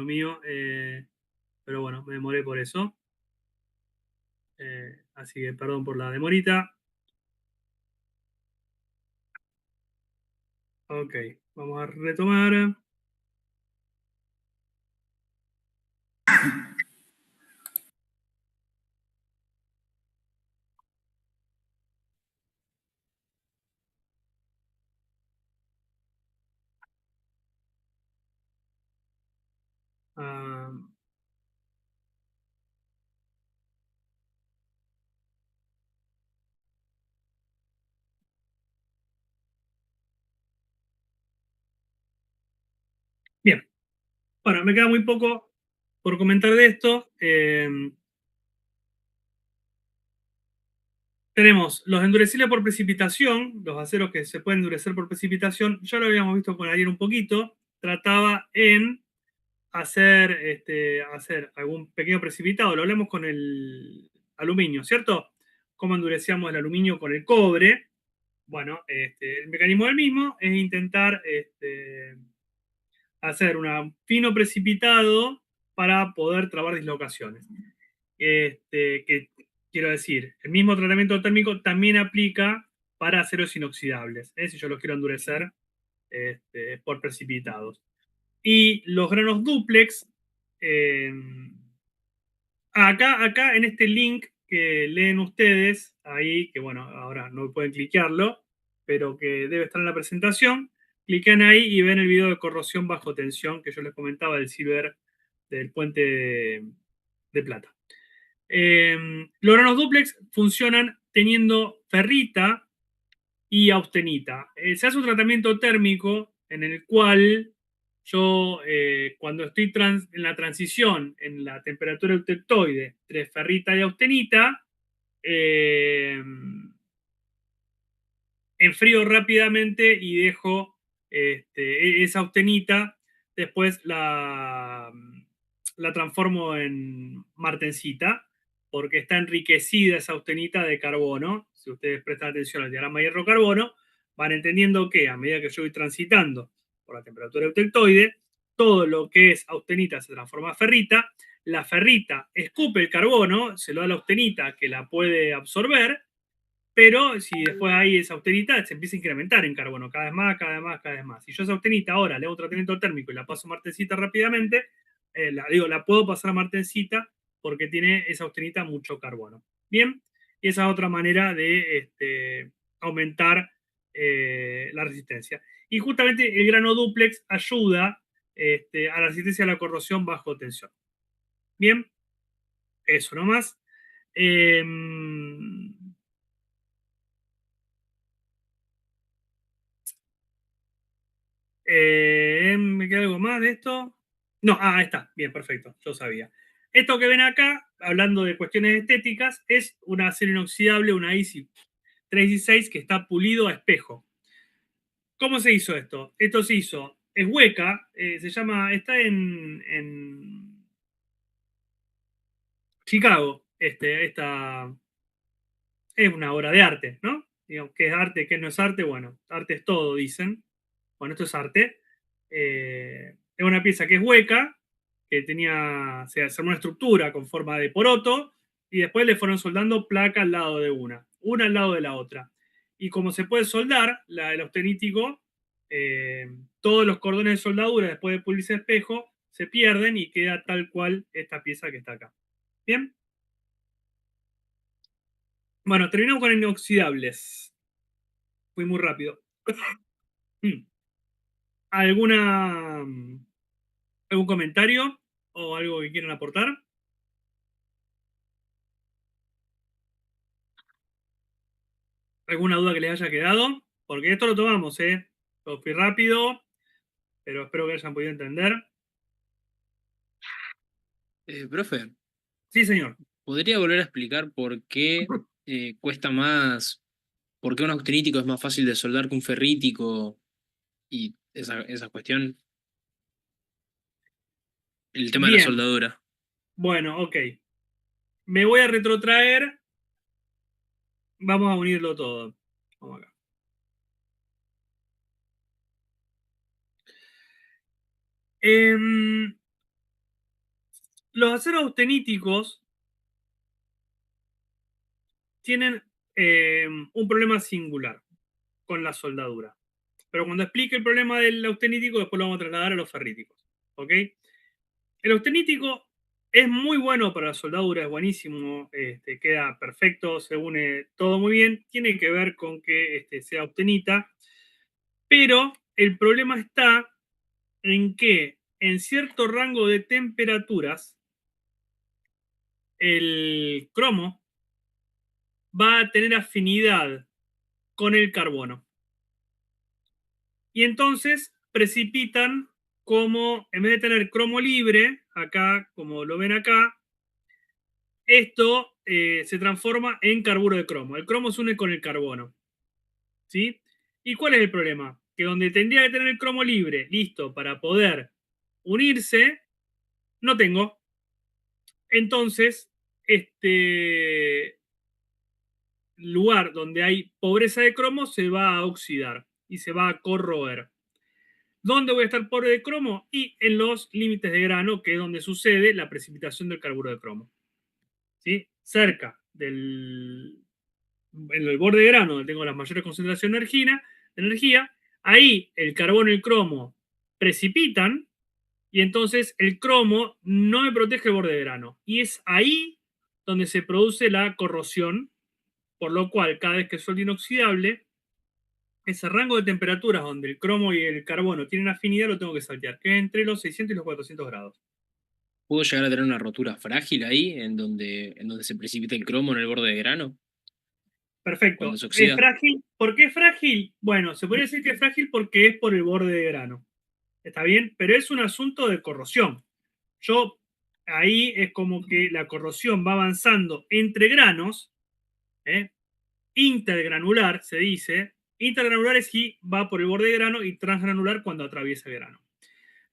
mío. Pero bueno, me demoré por eso. Así que perdón por la demorita. Ok, vamos a retomar. Ah, bien, bueno, me queda muy poco por comentar de esto. Tenemos los endurecibles por precipitación, los aceros que se pueden endurecer por precipitación, ya lo habíamos visto con ayer un poquito, trataba en hacer algún pequeño precipitado, lo hablamos con el aluminio, ¿cierto? Cómo endurecíamos el aluminio con el cobre. Bueno, el mecanismo del mismo es intentar hacer un fino precipitado para poder trabar dislocaciones. Que quiero decir, el mismo tratamiento térmico también aplica para aceros inoxidables, si yo los quiero endurecer por precipitados. Y los granos duplex, eh, acá en este link que leen ustedes, ahí, que bueno, ahora no pueden cliquearlo, pero que debe estar en la presentación, clican ahí y ven el video de corrosión bajo tensión que yo les comentaba del Silver, del puente de plata. Los granos duplex funcionan teniendo ferrita y austenita. Se hace un tratamiento térmico en el cual yo, cuando estoy en la transición en la temperatura eutectoide entre ferrita y austenita, eh, enfrío rápidamente y dejo esa austenita, después la transformo en martensita, porque está enriquecida esa austenita de carbono. Si ustedes prestan atención al diagrama hierro-carbono, van entendiendo que a medida que yo voy transitando por la temperatura eutectoide, todo lo que es austenita se transforma en ferrita, la ferrita escupe el carbono, se lo da a la austenita que la puede absorber, pero si después hay esa austenita, se empieza a incrementar en carbono, cada vez más, cada vez más, cada vez más. Si yo esa austenita ahora le hago un tratamiento térmico y la paso a martensita rápidamente, la puedo pasar a martensita porque tiene esa austenita mucho carbono. Bien, y esa es otra manera de aumentar la resistencia. Y justamente el grano duplex ayuda a la resistencia a la corrosión bajo tensión. Bien, eso nomás. Eh, ¿Me queda algo más de esto? No, ahí está. Bien, perfecto. Yo sabía. Esto que ven acá, hablando de cuestiones estéticas, es un acero inoxidable, una ISI 316 que está pulido a espejo. ¿Cómo se hizo esto? Esto se hizo, es hueca, se llama, está en Chicago. Esta es una obra de arte, ¿no? Digamos, ¿qué es arte, qué no es arte? Bueno, arte es todo, dicen. Bueno, esto es arte. Es una pieza que es hueca, que se armó una estructura con forma de poroto, y después le fueron soldando placa al lado de una al lado de la otra. Y como se puede soldar, el austenítico, todos los cordones de soldadura, después de pulirse espejo, se pierden y queda tal cual esta pieza que está acá. Bien. Bueno, terminamos con inoxidables. Fui muy rápido. ¿Alguna, algún comentario o algo que quieran aportar? ¿Alguna duda que les haya quedado? Porque esto lo tomamos, ¿eh? Lo fui rápido, pero espero que hayan podido entender. Profe, Sí, señor. ¿podría volver a explicar por qué cuesta más, por qué un austenítico es más fácil de soldar que un ferrítico y esa cuestión? El tema de la Bien. soldadura. Bueno, ok. Me voy a retrotraer. Vamos a unirlo todo. Vamos acá. Em, Los aceros austeníticos tienen un problema singular con la soldadura. Pero cuando explique el problema del austenítico, después lo vamos a trasladar a los ferríticos. ¿Ok? El austenítico es muy bueno para la soldadura, es buenísimo, queda perfecto, se une todo muy bien. Tiene que ver con que sea austenita, pero el problema está en que en cierto rango de temperaturas el cromo va a tener afinidad con el carbono. Y entonces precipitan como, en vez de tener cromo libre, acá, como lo ven acá, esto se transforma en carburo de cromo. El cromo se une con el carbono. ¿Sí? ¿Y cuál es el problema? Que donde tendría que tener el cromo libre, listo, para poder unirse, no tengo. Entonces, este lugar donde hay pobreza de cromo se va a oxidar y se va a corroer. ¿Dónde voy a estar pobre de cromo? Y en los límites de grano, que es donde sucede la precipitación del carburo de cromo. ¿Sí? Cerca del en el borde de grano, donde tengo la mayores concentraciones de energía, ahí el carbono y el cromo precipitan y entonces el cromo no me protege el borde de grano. Y es ahí donde se produce la corrosión, por lo cual cada vez que el suelo inoxidable, ese rango de temperaturas donde el cromo y el carbono tienen afinidad lo tengo que saltear, que es entre los 600 y los 400 grados. ¿Puedo llegar a tener una rotura frágil ahí, en donde se precipita el cromo en el borde de grano, cuando Perfecto. se ¿Es oxida? frágil? ¿Por qué es frágil? Bueno, se podría decir que es frágil porque es por el borde de grano. ¿Está bien? Pero es un asunto de corrosión. Yo, ahí es como que la corrosión va avanzando entre granos, ¿eh? Intergranular se dice. Intergranular es si va por el borde de grano y transgranular cuando atraviesa el grano.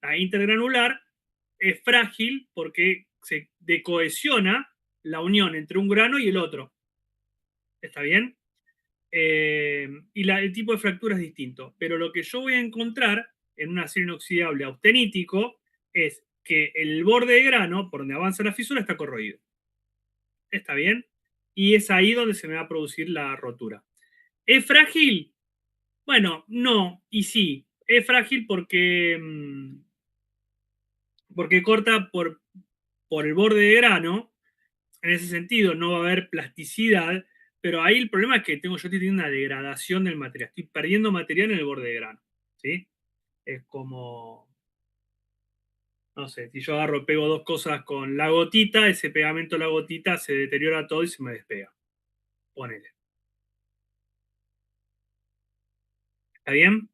La intergranular es frágil porque se decohesiona la unión entre un grano y el otro. ¿Está bien? Y el tipo de fractura es distinto. Pero lo que yo voy a encontrar en un acero inoxidable austenítico es que el borde de grano, por donde avanza la fisura, está corroído. ¿Está bien? Y es ahí donde se me va a producir la rotura. ¿Es frágil? Bueno, no y sí. Es frágil porque corta por el borde de grano. En ese sentido, no va a haber plasticidad, pero ahí el problema es que yo estoy teniendo una degradación del material. Estoy perdiendo material en el borde de grano. ¿Sí? Es como, no sé, si yo agarro, pego dos cosas con la gotita, ese pegamento de la gotita se deteriora todo y se me despega. Ponele. ¿Está bien?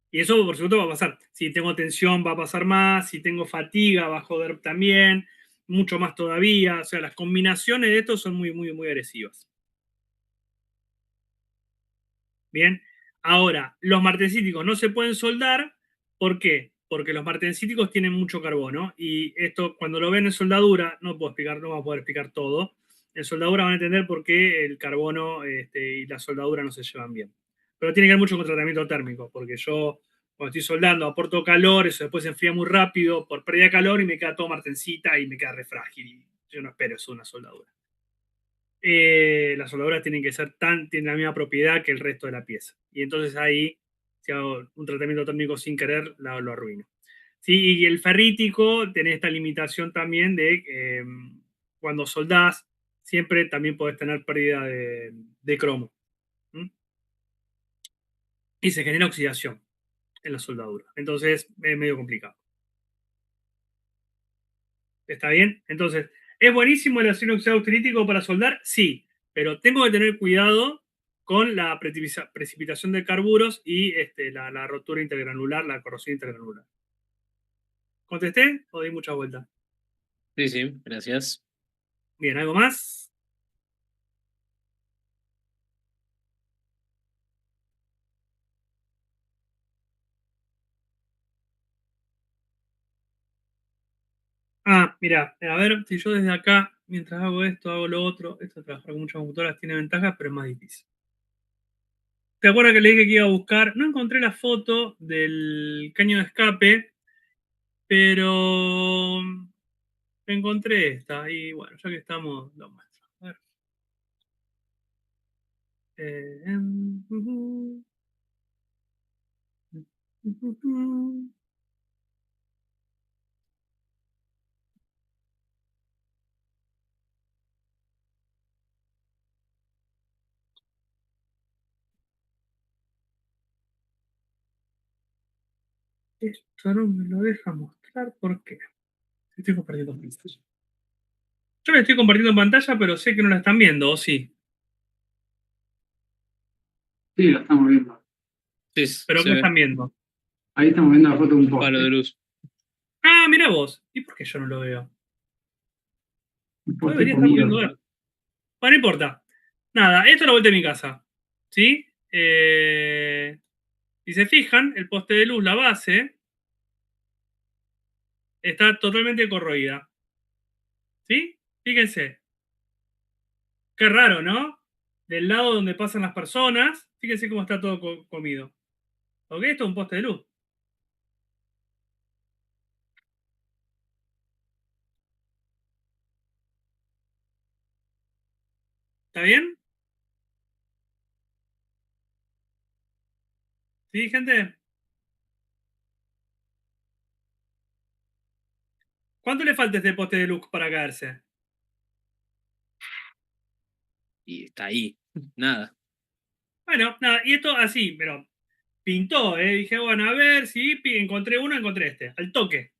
Y eso, por supuesto, va a pasar. Si tengo tensión, va a pasar más. Si tengo fatiga, va a joder también. Mucho más todavía. O sea, las combinaciones de esto son muy, muy, muy agresivas. Bien. Ahora, los martensíticos no se pueden soldar. ¿Por qué? Porque los martensíticos tienen mucho carbono. Y esto, cuando lo ven en soldadura, no puedo explicar, no voy a poder explicar todo. En soldadura van a entender por qué el carbono y la soldadura no se llevan bien. Pero tiene que ver mucho con tratamiento térmico, porque yo cuando estoy soldando aporto calor, eso después se enfría muy rápido por pérdida de calor y me queda todo martensita y me queda re frágil. Y yo no espero eso de una soldadura. Las soldaduras tienen que ser tienen la misma propiedad que el resto de la pieza. Y entonces ahí, si hago un tratamiento térmico sin querer, lo arruino. ¿Sí? Y el ferrítico tiene esta limitación también de cuando soldás, siempre también podés tener pérdida de cromo. ¿Mm? Y se genera oxidación en la soldadura. Entonces es medio complicado. ¿Está bien? Entonces, ¿es buenísimo el acero oxidado austenítico para soldar? Sí, pero tengo que tener cuidado con la precipitación de carburos y la rotura intergranular, la corrosión intergranular. ¿Contesté o di mucha vuelta? Sí, sí, gracias. Bien, ¿algo más? Ah, mira, a ver, si yo desde acá, mientras hago esto, hago lo otro, esto de trabajar con muchas computadoras tiene ventajas, pero es más difícil. ¿Te acuerdas que le dije que iba a buscar? No encontré la foto del caño de escape, pero encontré esta. Y bueno, ya que estamos, lo muestro. A ver. Uh, Esto no me lo deja mostrar. ¿Por qué? Estoy compartiendo pantalla. Yo le estoy compartiendo pantalla, pero sé que no la están viendo, ¿o sí? Sí, la estamos viendo. Sí, ¿Pero se qué ve. están viendo? Ahí estamos viendo la foto de un Un palo de poste. luz. Ah, mira vos. ¿Y por qué yo no lo veo? Un Yo poste debería estar comido. pudiendo ver. Bueno, no importa. Nada, esto es la vuelta de mi casa. ¿Sí? Si se fijan, el poste de luz, la base, está totalmente corroída. ¿Sí? Fíjense. Qué raro, ¿no? Del lado donde pasan las personas, fíjense cómo está todo comido. ¿Ok? Esto es un poste de luz. ¿Está bien? ¿Sí, gente? ¿Cuánto le falta a este poste de luz para caerse? Y está ahí. Nada. Bueno, nada, y esto así, pero pintó, ¿eh? Dije, bueno, a ver si encontré uno, encontré este, al toque.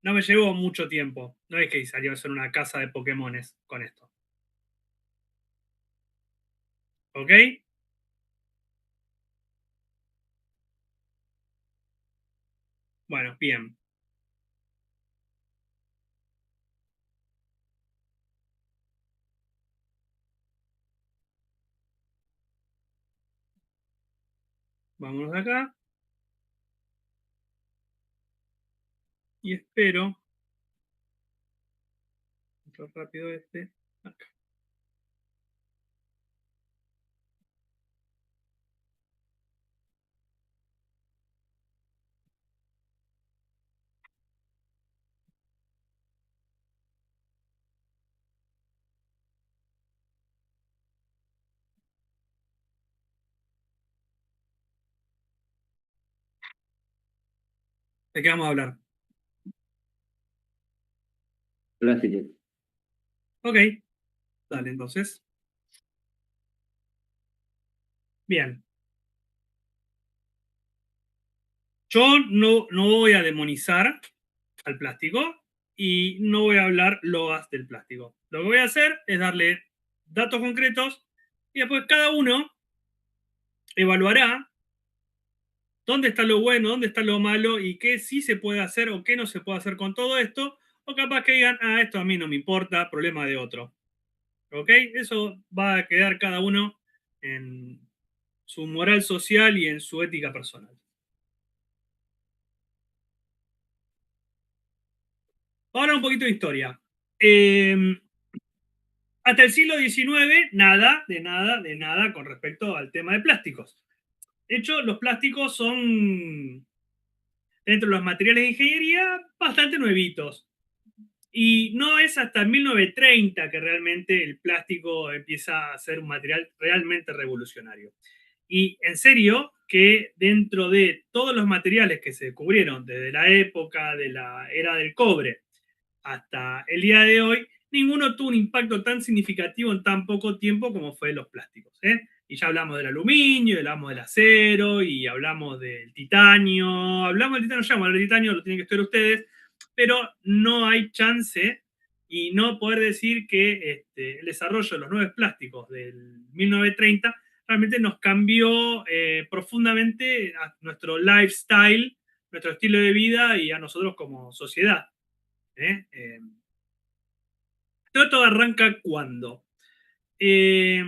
No me llevó mucho tiempo. No es que salió a hacer una casa de Pokémones con esto. ¿Ok? Bueno, bien. Vámonos de acá. Y espero. Mucho rápido este. Acá. ¿De qué vamos a hablar? Plásticos. Ok. Dale, entonces. Bien. Yo no voy a demonizar al plástico y no voy a hablar loas del plástico. Lo que voy a hacer es darle datos concretos y después cada uno evaluará dónde está lo bueno, dónde está lo malo y qué sí se puede hacer o qué no se puede hacer con todo esto. O capaz que digan, ah, esto a mí no me importa, problema de otro. ¿Ok? Eso va a quedar cada uno en su moral social y en su ética personal. Ahora un poquito de historia. Hasta el siglo XIX, nada, de nada con respecto al tema de plásticos. De hecho, los plásticos son, dentro de los materiales de ingeniería, bastante nuevitos. Y no es hasta 1930 que realmente el plástico empieza a ser un material realmente revolucionario. Y en serio que dentro de todos los materiales que se descubrieron desde la época de la era del cobre hasta el día de hoy, ninguno tuvo un impacto tan significativo en tan poco tiempo como fue los plásticos. Y ya hablamos del aluminio, hablamos del acero y hablamos del titanio. Hablamos del titanio, ya vamos a hablar del titanio, lo tienen que estudiar ustedes, pero no hay chance y no poder decir que el desarrollo de los nuevos plásticos del 1930 realmente nos cambió profundamente a nuestro lifestyle, nuestro estilo de vida y a nosotros como sociedad. Todo arranca cuando se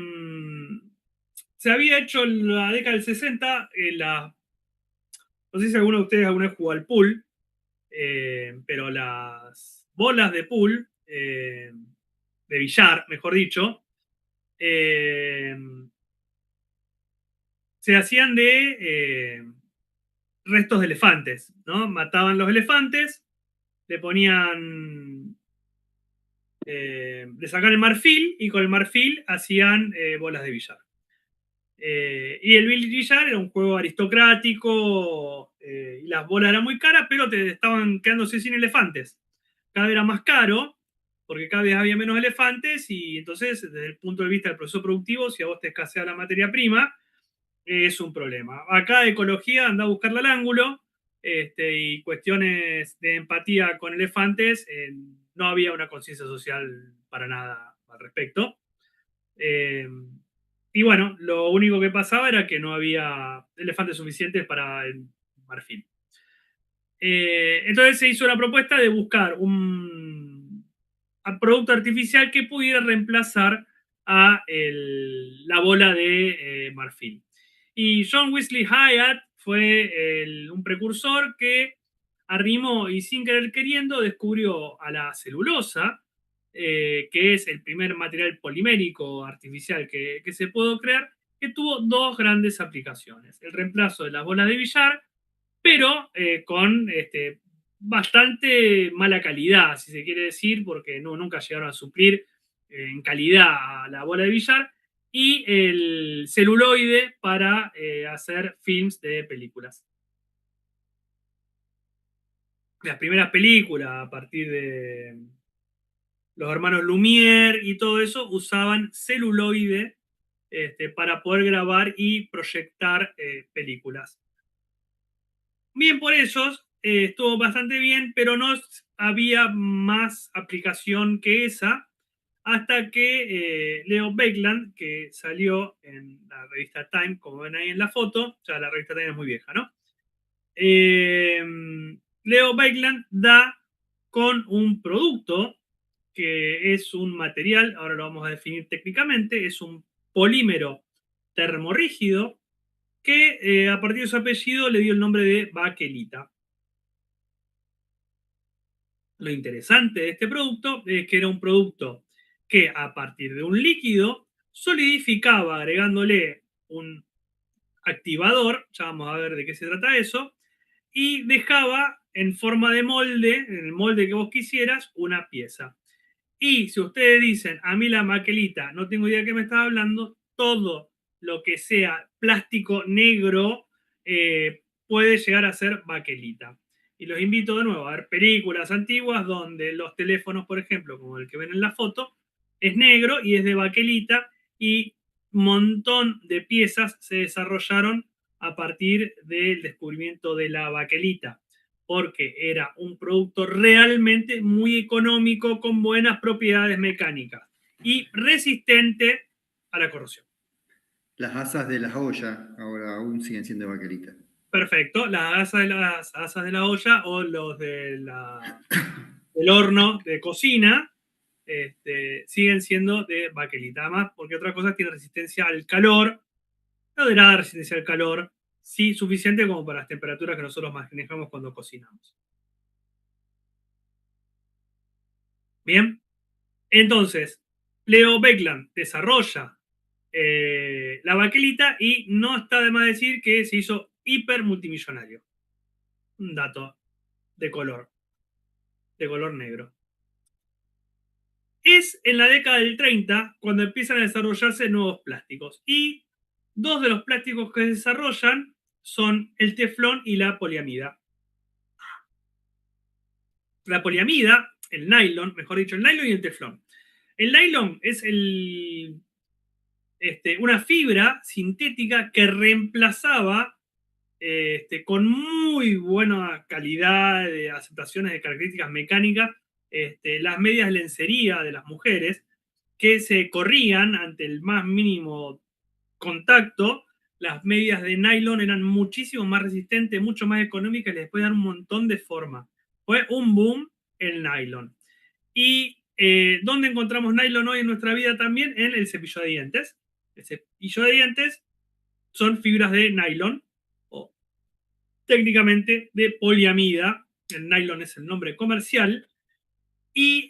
había hecho en la década del 60, no sé si alguno de ustedes alguna vez jugó al pool, pero las bolas de pool, de billar, mejor dicho, eh, se hacían de restos de elefantes, ¿no? Mataban los elefantes, le ponían Le sacaban el marfil y con el marfil hacían bolas de billar. Y el billar era un juego aristocrático y las bolas eran muy caras, pero te estaban quedándose sin elefantes. Cada vez era más caro porque cada vez había menos elefantes y entonces desde el punto de vista del proceso productivo, si a vos te escasea la materia prima, es un problema. Acá ecología anda a buscarla al ángulo y cuestiones de empatía con elefantes, no había una conciencia social para nada al respecto. Y bueno, lo único que pasaba era que no había elefantes suficientes para el marfil. Entonces se hizo la propuesta de buscar un producto artificial que pudiera reemplazar a la bola de marfil. Y John Wesley Hyatt fue un precursor que arrimó y sin querer queriendo descubrió a la celulosa, que es el primer material polimérico artificial que se pudo crear, que tuvo dos grandes aplicaciones. El reemplazo de las bolas de billar, pero con bastante mala calidad, si se quiere decir, porque nunca llegaron a suplir en calidad a la bola de billar, y el celuloide para hacer films de películas. Las primeras películas, a partir de los hermanos Lumière y todo eso, usaban celuloide para poder grabar y proyectar películas. Bien por ellos, estuvo bastante bien, pero no había más aplicación que esa, hasta que Leo Baekeland, que salió en la revista Time, como ven ahí en la foto, ya la revista Time es muy vieja, ¿no? Leo Baekeland da con un producto que es un material, ahora lo vamos a definir técnicamente, es un polímero termorrígido que a partir de su apellido le dio el nombre de baquelita. Lo interesante de este producto es que era un producto que a partir de un líquido solidificaba agregándole un activador, ya vamos a ver de qué se trata eso, y dejaba en forma de molde, en el molde que vos quisieras, una pieza. Y si ustedes dicen, a mí la baquelita, no tengo idea de qué me estás hablando, todo lo que sea plástico negro puede llegar a ser baquelita. Y los invito de nuevo a ver películas antiguas donde los teléfonos, por ejemplo, como el que ven en la foto, es negro y es de baquelita y un montón de piezas se desarrollaron a partir del descubrimiento de la baquelita, porque era un producto realmente muy económico con buenas propiedades mecánicas y resistente a la corrosión. Las asas de la olla ahora aún siguen siendo de baquelita. Perfecto, las asas de la olla o los del horno de cocina siguen siendo de baquelita, además porque otra cosa tiene resistencia al calor, no de nada resistencia al calor, sí suficiente como para las temperaturas que nosotros manejamos cuando cocinamos. Bien, entonces Leo Baekeland desarrolla la baquelita y no está de más decir que se hizo hiper multimillonario. Un dato de color negro. Es en la década del 30 cuando empiezan a desarrollarse nuevos plásticos y dos de los plásticos que se desarrollan son el teflón y la poliamida. La poliamida, el nylon, mejor dicho, el nylon y el teflón. El nylon es una fibra sintética que reemplazaba con muy buena calidad de aceptaciones de características mecánicas las medias de lencería de las mujeres que se corrían ante el más mínimo contacto. Las medias de nylon eran muchísimo más resistentes, mucho más económicas y les pueden dar un montón de forma. Fue un boom el nylon. ¿Y dónde encontramos nylon hoy en nuestra vida también? En el cepillo de dientes. El cepillo de dientes son fibras de nylon o técnicamente de poliamida. El nylon es el nombre comercial. Y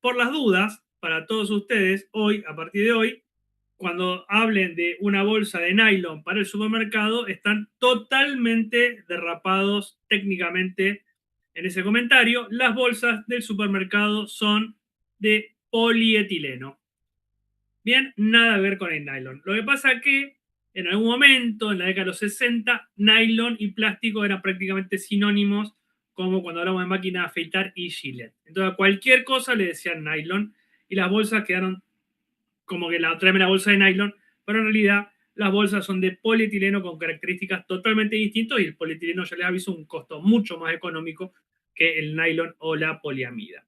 por las dudas, para todos ustedes, hoy, a partir de hoy, cuando hablen de una bolsa de nylon para el supermercado, están totalmente derrapados técnicamente en ese comentario. Las bolsas del supermercado son de polietileno. Bien, nada que ver con el nylon. Lo que pasa es que en algún momento, en la década de los 60, nylon y plástico eran prácticamente sinónimos, como cuando hablamos de máquina de afeitar y Gillette. Entonces, a cualquier cosa le decían nylon y las bolsas quedaron como que tráeme la bolsa de nylon, pero en realidad las bolsas son de polietileno con características totalmente distintas y el polietileno, ya les aviso, un costo mucho más económico que el nylon o la poliamida.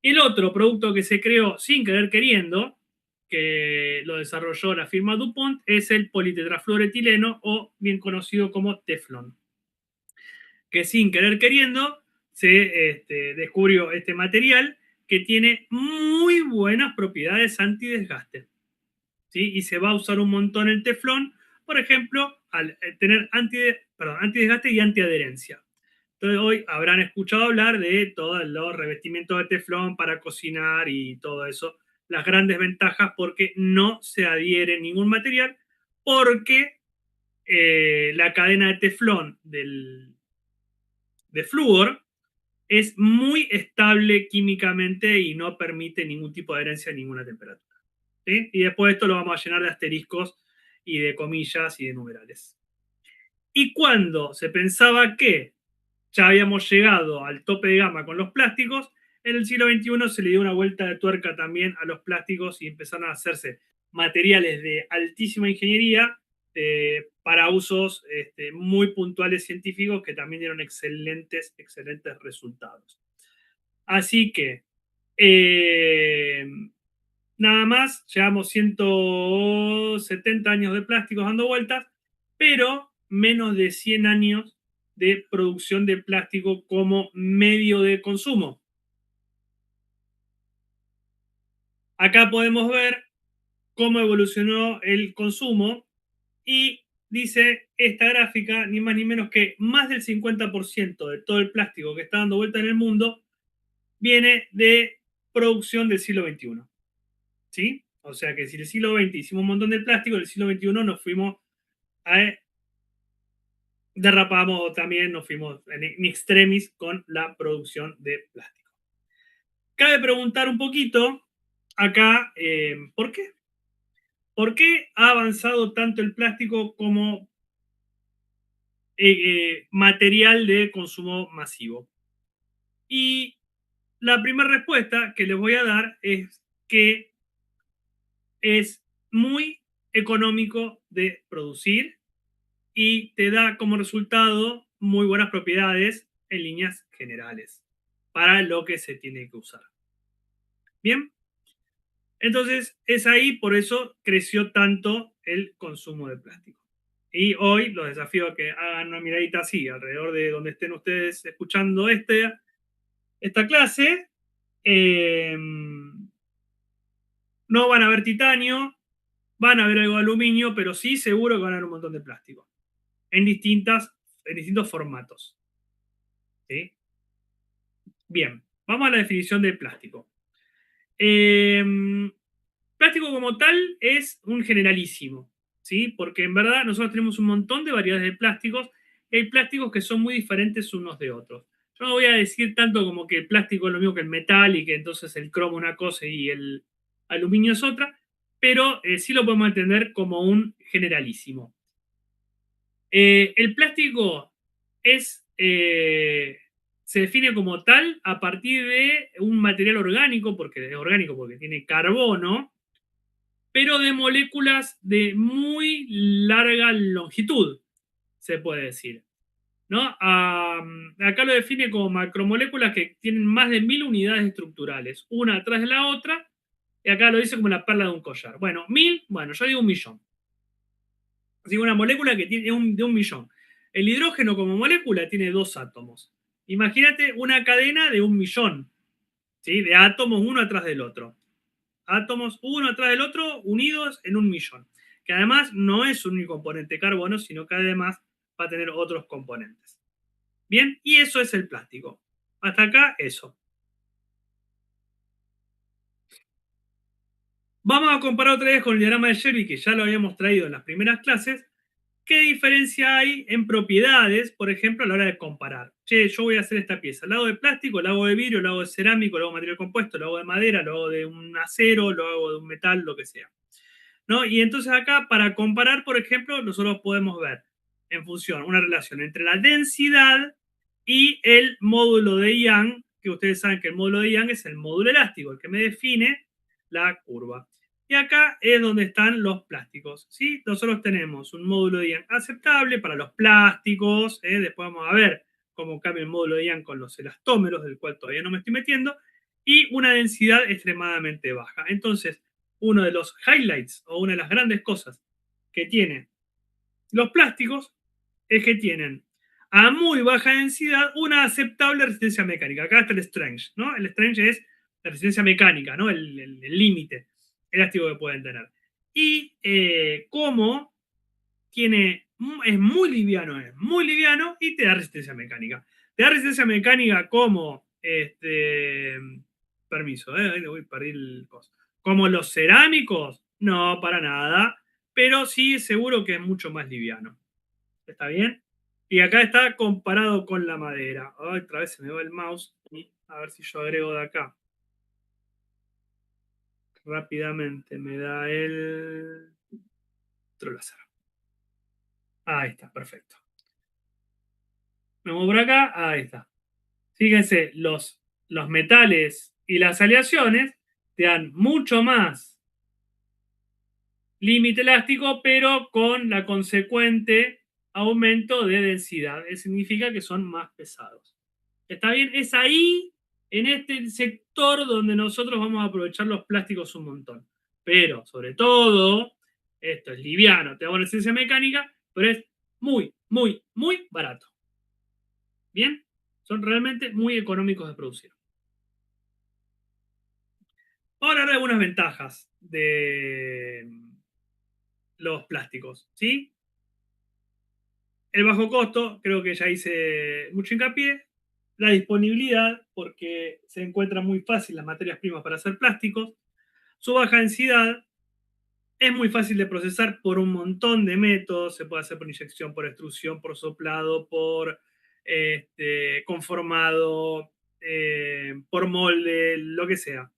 El otro producto que se creó sin querer queriendo, que lo desarrolló la firma DuPont, es el politetrafluoretileno, o bien conocido como Teflon, que sin querer queriendo se descubrió este material que tiene muy buenas propiedades antidesgaste, ¿sí? Y se va a usar un montón el teflón, por ejemplo, al tener antidesgaste y antiadherencia. Entonces hoy habrán escuchado hablar de todos los revestimientos de teflón para cocinar y todo eso, las grandes ventajas porque no se adhiere ningún material, porque la cadena de teflón de flúor es muy estable químicamente y no permite ningún tipo de adherencia a ninguna temperatura, ¿sí? Y después esto lo vamos a llenar de asteriscos y de comillas y de numerales. Y cuando se pensaba que ya habíamos llegado al tope de gama con los plásticos, en el siglo XXI se le dio una vuelta de tuerca también a los plásticos y empezaron a hacerse materiales de altísima ingeniería para usos muy puntuales científicos que también dieron excelentes resultados. Así que, nada más, llevamos 170 años de plásticos dando vueltas, pero menos de 100 años de producción de plástico como medio de consumo. Acá podemos ver cómo evolucionó el consumo y dice esta gráfica, ni más ni menos que más del 50% de todo el plástico que está dando vuelta en el mundo viene de producción del siglo XXI. ¿Sí? O sea que si en el siglo XX hicimos un montón de plástico, en el siglo XXI nos fuimos derrapamos también, nos fuimos en extremis con la producción de plástico. Cabe preguntar un poquito acá, ¿por qué? ¿Por qué ha avanzado tanto el plástico como material de consumo masivo? Y la primera respuesta que les voy a dar es que es muy económico de producir y te da como resultado muy buenas propiedades en líneas generales para lo que se tiene que usar. Bien, entonces es ahí, por eso creció tanto el consumo de plástico. Y hoy los desafío a que hagan una miradita así, alrededor de donde estén ustedes escuchando esta clase. No van a ver titanio, van a ver algo de aluminio, pero sí seguro que van a ver un montón de plástico en distintos formatos. ¿Sí? Bien, vamos a la definición de plástico. Plástico como tal es un generalísimo, ¿sí? Porque en verdad nosotros tenemos un montón de variedades de plásticos y hay plásticos que son muy diferentes unos de otros. Yo no voy a decir tanto como que el plástico es lo mismo que el metal y que entonces el cromo es una cosa y el aluminio es otra, pero sí lo podemos entender como un generalísimo. El plástico se define como tal a partir de un material orgánico, porque es orgánico porque tiene carbono, pero de moléculas de muy larga longitud, se puede decir, ¿no? Acá lo define como macromoléculas que tienen más de 1000 unidades estructurales, una atrás de la otra, y acá lo dice como la perla de un collar. Bueno, 1000, bueno, yo digo 1.000.000. Así que una molécula que tiene de 1.000.000. El hidrógeno como molécula tiene 2 átomos. Imagínate una cadena de 1.000.000, ¿sí? De átomos uno atrás del otro. Átomos uno atrás del otro unidos en 1.000.000. Que además no es un único componente carbono, sino que además va a tener otros componentes. Bien, y eso es el plástico. Hasta acá, eso. Vamos a comparar otra vez con el diagrama de Shelby, que ya lo habíamos traído en las primeras clases. ¿Qué diferencia hay en propiedades, por ejemplo, a la hora de comparar? che, yo voy a hacer esta pieza. ¿La hago de plástico, la hago de vidrio, la hago de cerámico, la hago de material compuesto, la hago de madera, lo hago de un acero, lo hago de un metal, lo que sea? ¿No? Y entonces acá, para comparar, por ejemplo, nosotros podemos ver en función una relación entre la densidad y el módulo de Young, que ustedes saben que el módulo de Young es el módulo elástico, el que me define la curva. Y acá es donde están los plásticos, ¿sí? Nosotros tenemos un módulo de Young aceptable para los plásticos, después vamos a ver cómo cambia el módulo de Young con los elastómeros, del cual todavía no me estoy metiendo, y una densidad extremadamente baja. Entonces, uno de los highlights o una de las grandes cosas que tienen los plásticos es que tienen a muy baja densidad una aceptable resistencia mecánica. Acá está el Strange, ¿no? El Strange es la resistencia mecánica, ¿no? El límite elástico que pueden tener. Y como es muy liviano y te da resistencia mecánica. Te da resistencia mecánica como, permiso, voy a perder el coso. Como los cerámicos, no, para nada, pero sí seguro que es mucho más liviano. ¿Está bien? Y acá está comparado con la madera. Ay, otra vez se me va el mouse. Y a ver si yo agrego de acá. Rápidamente me da el otro láser. Ahí está, perfecto. Me muevo por acá, ahí está. Fíjense, los metales y las aleaciones te dan mucho más límite elástico, pero con la consecuente aumento de densidad. Eso significa que son más pesados. ¿Está bien? Es ahí, en este sector, donde nosotros vamos a aprovechar los plásticos un montón. Pero, sobre todo, esto es liviano, te da una resistencia mecánica, pero es muy, muy, muy barato. ¿Bien? Son realmente muy económicos de producir. Ahora hay algunas ventajas de los plásticos, ¿sí? El bajo costo, creo que ya hice mucho hincapié. La disponibilidad, porque se encuentran muy fácil las materias primas para hacer plásticos. Su baja densidad, es muy fácil de procesar por un montón de métodos. Se puede hacer por inyección, por extrusión, por soplado, por conformado, por molde, lo que sea.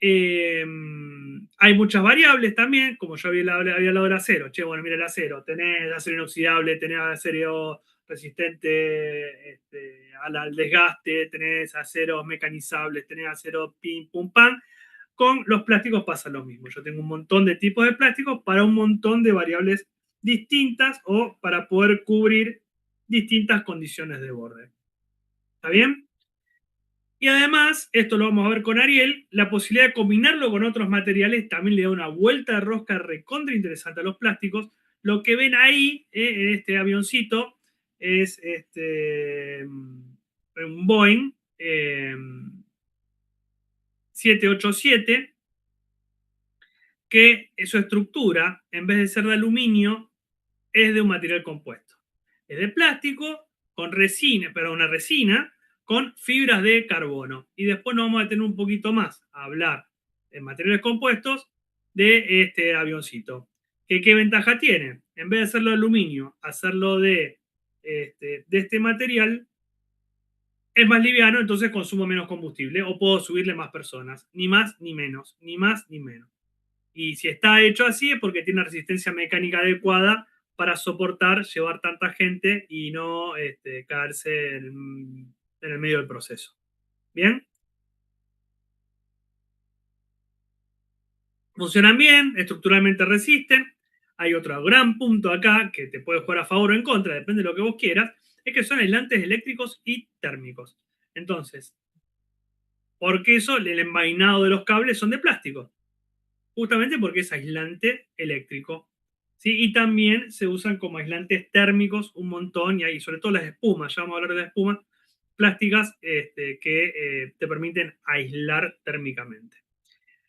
Hay muchas variables también, como yo había hablado del acero. Che, bueno, mira el acero. Tenés acero inoxidable, tenés acero resistente al desgaste, tenés aceros mecanizables, tenés acero pim, pum, pam. Con los plásticos pasa lo mismo. Yo tengo un montón de tipos de plásticos para un montón de variables distintas o para poder cubrir distintas condiciones de borde. ¿Está bien? Y además, esto lo vamos a ver con Ariel, la posibilidad de combinarlo con otros materiales también le da una vuelta de rosca recontra interesante a los plásticos. Lo que ven ahí, en este avioncito, es un Boeing 787, que su estructura, en vez de ser de aluminio, es de un material compuesto. Es de plástico con resina, pero una resina con fibras de carbono. Y después nos vamos a tener un poquito más a hablar en materiales compuestos de este avioncito. ¿Qué ventaja tiene? En vez de hacerlo de aluminio, hacerlo de este material, es más liviano, entonces consumo menos combustible o puedo subirle más personas. Ni más ni menos, ni más ni menos. Y si está hecho así es porque tiene una resistencia mecánica adecuada para soportar llevar tanta gente y no caerse en el medio del proceso. ¿Bien? Funcionan bien, estructuralmente resisten. Hay otro gran punto acá que te puede jugar a favor o en contra, depende de lo que vos quieras, es que son aislantes eléctricos y térmicos. Entonces, ¿por qué eso? El envainado de los cables son de plástico. Justamente porque es aislante eléctrico. ¿Sí? Y también se usan como aislantes térmicos un montón, y ahí sobre todo las espumas, ya vamos a hablar de las espumas plásticas que te permiten aislar térmicamente.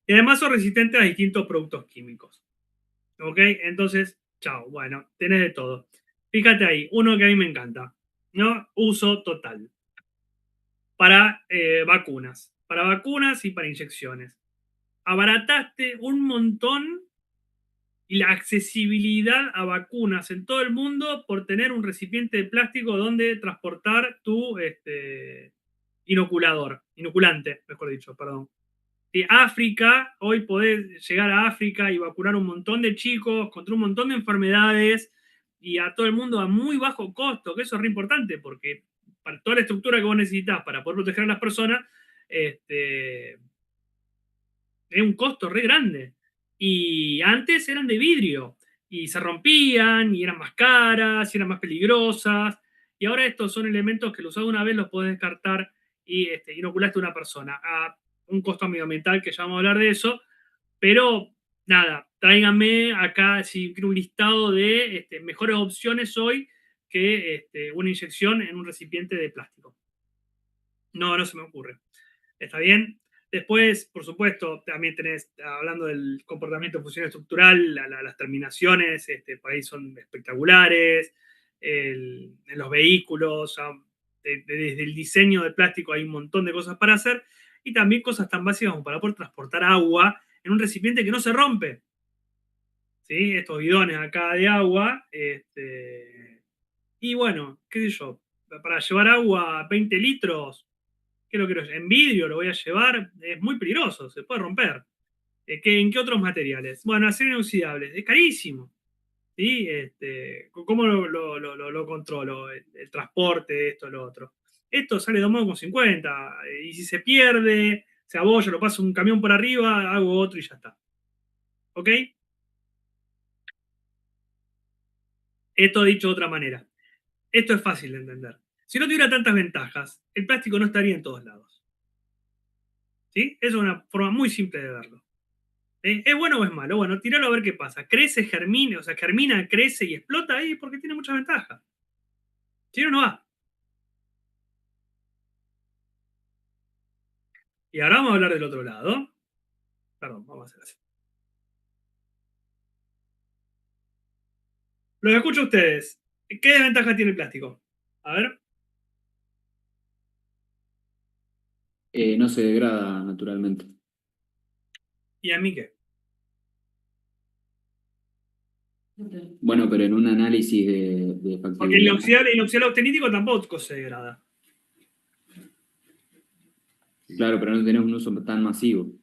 Y además son resistentes a distintos productos químicos. ¿Ok? Entonces, chao, bueno, tenés de todo. Fíjate ahí, uno que a mí me encanta, ¿no? Uso total. Para vacunas y para inyecciones. Abarataste un montón y la accesibilidad a vacunas en todo el mundo por tener un recipiente de plástico donde transportar tu inoculante, mejor dicho, perdón. África, hoy podés llegar a África y vacunar un montón de chicos contra un montón de enfermedades y a todo el mundo a muy bajo costo, que eso es re importante porque para toda la estructura que vos necesitas para poder proteger a las personas, es un costo re grande. Y antes eran de vidrio y se rompían y eran más caras y eran más peligrosas. Y ahora estos son elementos que los usas una vez, los podés descartar y inoculaste a una persona a un costo medioambiental, que ya vamos a hablar de eso. Pero nada, tráiganme acá si quiero un listado de mejores opciones hoy que una inyección en un recipiente de plástico. No se me ocurre. ¿Está bien? Después, por supuesto, también tenés, hablando del comportamiento de función estructural, las terminaciones, por ahí son espectaculares. En los vehículos, desde el diseño del plástico hay un montón de cosas para hacer. Y también cosas tan básicas como para poder transportar agua en un recipiente que no se rompe. ¿Sí? Estos bidones acá de agua. Y bueno, qué sé yo, para llevar agua 20 litros, ¿qué lo quiero? En vidrio lo voy a llevar, es muy peligroso, se puede romper. ¿En qué otros materiales? Bueno, acero inoxidable, es carísimo. ¿Sí? ¿Cómo lo controlo? El transporte, esto, lo otro. Esto sale 2,50 y si se pierde, se abolla, lo paso un camión por arriba, hago otro y ya está. ¿Ok? Esto dicho de otra manera. Esto es fácil de entender. Si no tuviera tantas ventajas, el plástico no estaría en todos lados. ¿Sí? Eso es una forma muy simple de verlo. ¿Es bueno o es malo? Bueno, tiralo a ver qué pasa. Crece, germina, o sea, germina, crece y explota ahí porque tiene muchas ventajas. Si no, no va. Y ahora vamos a hablar del otro lado. Perdón, vamos a hacer así. Los escucho a ustedes. ¿Qué desventaja tiene el plástico? A ver. No se degrada naturalmente. ¿Y a mí qué? Bueno, pero en un análisis de Porque el factibilidad. inoxidable austenítico tampoco se degrada. Claro, pero no tenés un uso tan masivo.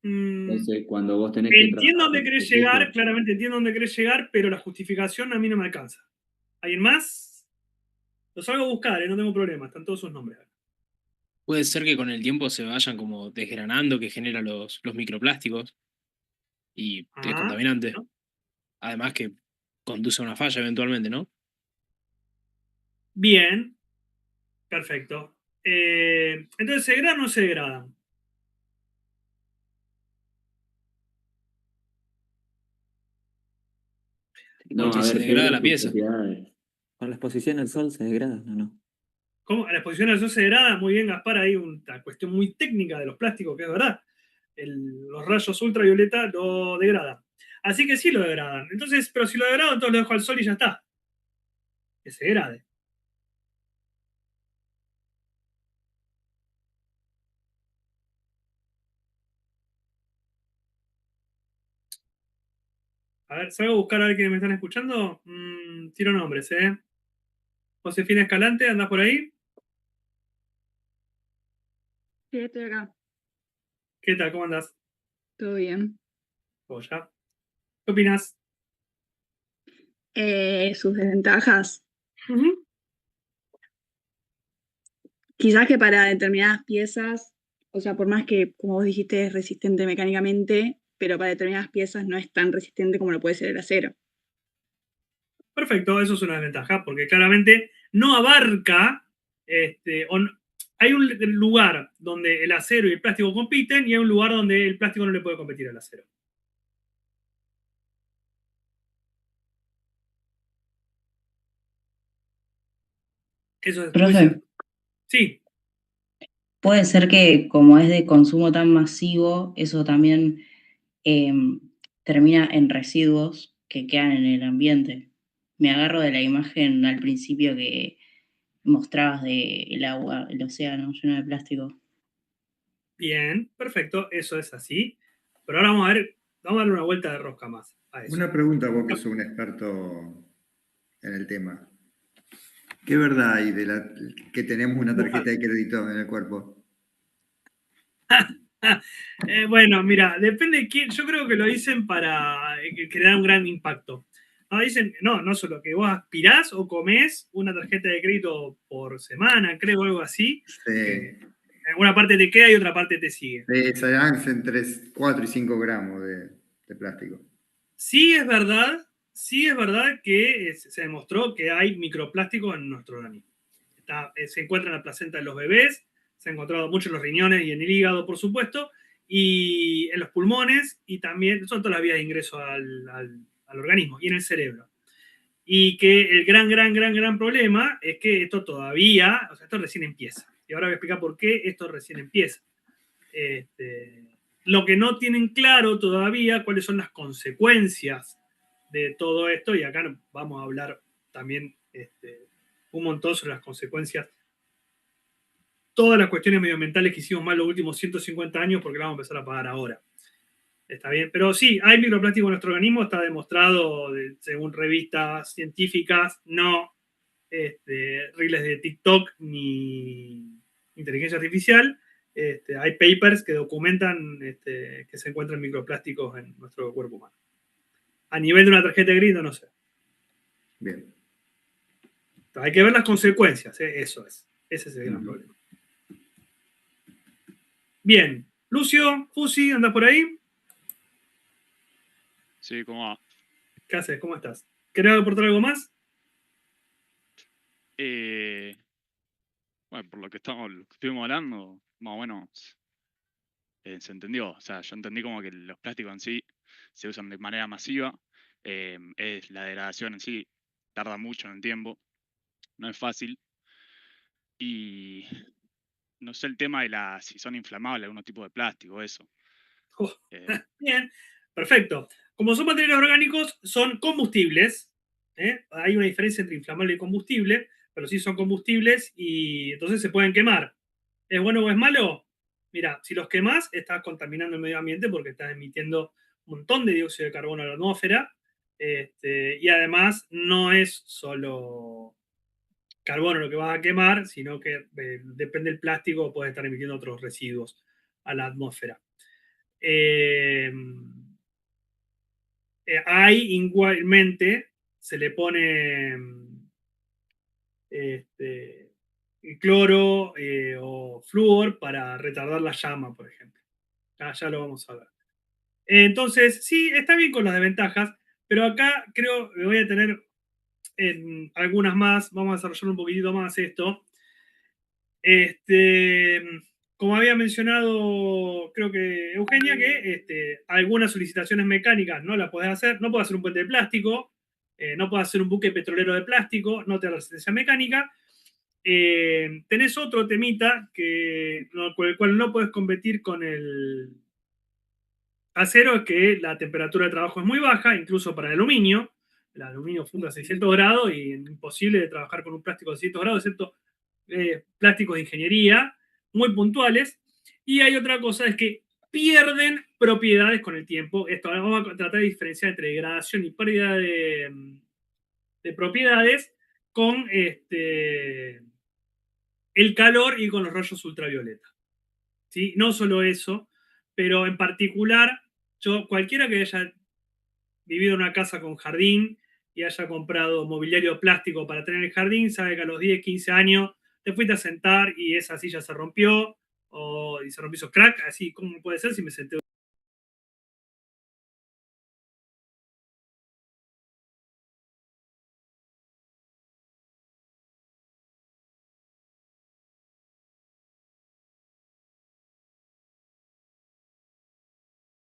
Entonces, cuando vos tenés que Entiendo tratar dónde de querés llegar, recursos, claramente entiendo dónde querés llegar, pero la justificación a mí no me alcanza. ¿Alguien más? Los salgo a buscar, no tengo problema, están todos sus nombres. Puede ser que con el tiempo se vayan como desgranando, que genera los microplásticos y es contaminante. ¿No? Además que conduce a una falla eventualmente, ¿no? Bien, perfecto. Entonces, ¿se degradan o no se degradan? no, Porque a se ver, degrada pierden la sus pieza. propiedades. Con la exposición al sol se degrada, ¿no? ¿Cómo? La exposición al sol se degrada. Muy bien, Gaspar, hay una cuestión muy técnica de los plásticos, que es verdad. Los rayos ultravioleta lo degradan. Así que sí lo degradan. Entonces, pero si lo degrado, entonces lo dejo al sol y ya está. Que se degrade. A ver, salgo a buscar a ver quiénes me están escuchando. Tiro nombres, ¿eh? Josefina Escalante, ¿andás por ahí? Sí, estoy acá. ¿Qué tal? ¿Cómo andás? Todo bien. Ya. ¿Qué opinas? Sus desventajas. Quizás que para determinadas piezas, o sea, por más que, como vos dijiste, es resistente mecánicamente, pero para determinadas piezas no es tan resistente como lo puede ser el acero. Perfecto, eso es una desventaja, porque claramente no abarca, hay un lugar donde el acero y el plástico compiten y hay un lugar donde el plástico no le puede competir al acero. Eso es muy Profe, cierto. Sí, puede ser que como es de consumo tan masivo, eso también termina en residuos que quedan en el ambiente. Me agarro de la imagen al principio que mostrabas del agua, el océano lleno de plástico. bien, perfecto, eso es así. Pero ahora vamos a ver Vamos a darle una vuelta de rosca más a eso. Una pregunta, vos que sos un experto en el tema. ¿Qué verdad hay de que tenemos una tarjeta de crédito en el cuerpo? Bueno, mira, depende de quién. Yo creo que lo dicen para crear un gran impacto. No, dicen, no solo que vos aspirás o comés una tarjeta de crédito por semana, creo, algo así. Sí. Una parte te queda y otra parte te sigue. Serán entre 4 y 5 gramos de plástico. Sí es verdad que se demostró que hay microplásticos en nuestro organismo. Se encuentra en la placenta de los bebés, se ha encontrado mucho en los riñones y en el hígado, por supuesto, y en los pulmones, y también son todas las vías de ingreso al organismo y en el cerebro. Y que el gran problema es que esto todavía, o sea, esto recién empieza. Y ahora voy a explicar por qué esto recién empieza. Lo que no tienen claro todavía, cuáles son las consecuencias de todo esto, y acá vamos a hablar también un montón sobre las consecuencias, todas las cuestiones medioambientales que hicimos mal los últimos 150 años, porque las vamos a empezar a pagar ahora. Está bien, pero sí, hay microplástico en nuestro organismo, está demostrado según revistas científicas, no reels de TikTok ni inteligencia artificial. Hay papers que documentan que se encuentran microplásticos en nuestro cuerpo humano. A nivel de una tarjeta de crédito, no sé. Bien. Hay que ver las consecuencias, eso es. Ese es el gran problema. Bien. Lucio, Fusi, ¿andás por ahí? Sí, ¿cómo va? ¿Qué haces? ¿Cómo estás? ¿Querés aportar algo más? Bueno, por lo que estuvimos hablando, más o menos se entendió. O sea, yo entendí como que los plásticos en sí se usan de manera masiva. Es la degradación en sí tarda mucho en el tiempo, no es fácil. Y no sé el tema de si son inflamables algún tipo de plástico, eso. Bien, perfecto. Como son materiales orgánicos, son combustibles. Hay una diferencia entre inflamable y combustible, pero sí son combustibles y entonces se pueden quemar. ¿Es bueno o es malo? Mira, si los quemás, estás contaminando el medio ambiente porque estás emitiendo un montón de dióxido de carbono a la atmósfera. Y además no es solo carbono lo que vas a quemar, sino que depende del plástico, puedes estar emitiendo otros residuos a la atmósfera. Hay igualmente, se le pone cloro o flúor para retardar la llama, por ejemplo. Ya lo vamos a ver. Entonces, sí, está bien con las desventajas, pero acá creo que voy a tener algunas más, vamos a desarrollar un poquitito más esto. Como había mencionado, creo que Eugenia, que algunas solicitaciones mecánicas no las podés hacer, no podés hacer un puente de plástico, no podés hacer un buque petrolero de plástico, no te da resistencia mecánica. Tenés otro temita con el cual no podés competir con el acero, es que la temperatura de trabajo es muy baja, incluso para el aluminio. El aluminio funde a 600 grados y es imposible de trabajar con un plástico de 600 grados, excepto plásticos de ingeniería muy puntuales. Y hay otra cosa, es que pierden propiedades con el tiempo. Esto vamos a tratar de diferenciar entre degradación y pérdida de propiedades con el calor y con los rayos ultravioleta. ¿Sí? No solo eso, pero en particular, cualquiera que haya vivido en una casa con jardín y haya comprado mobiliario plástico para tener el jardín, sabe que a los 10, 15 años te fuiste a sentar y esa silla se rompió y se rompió esos crack, así como puede ser si me senté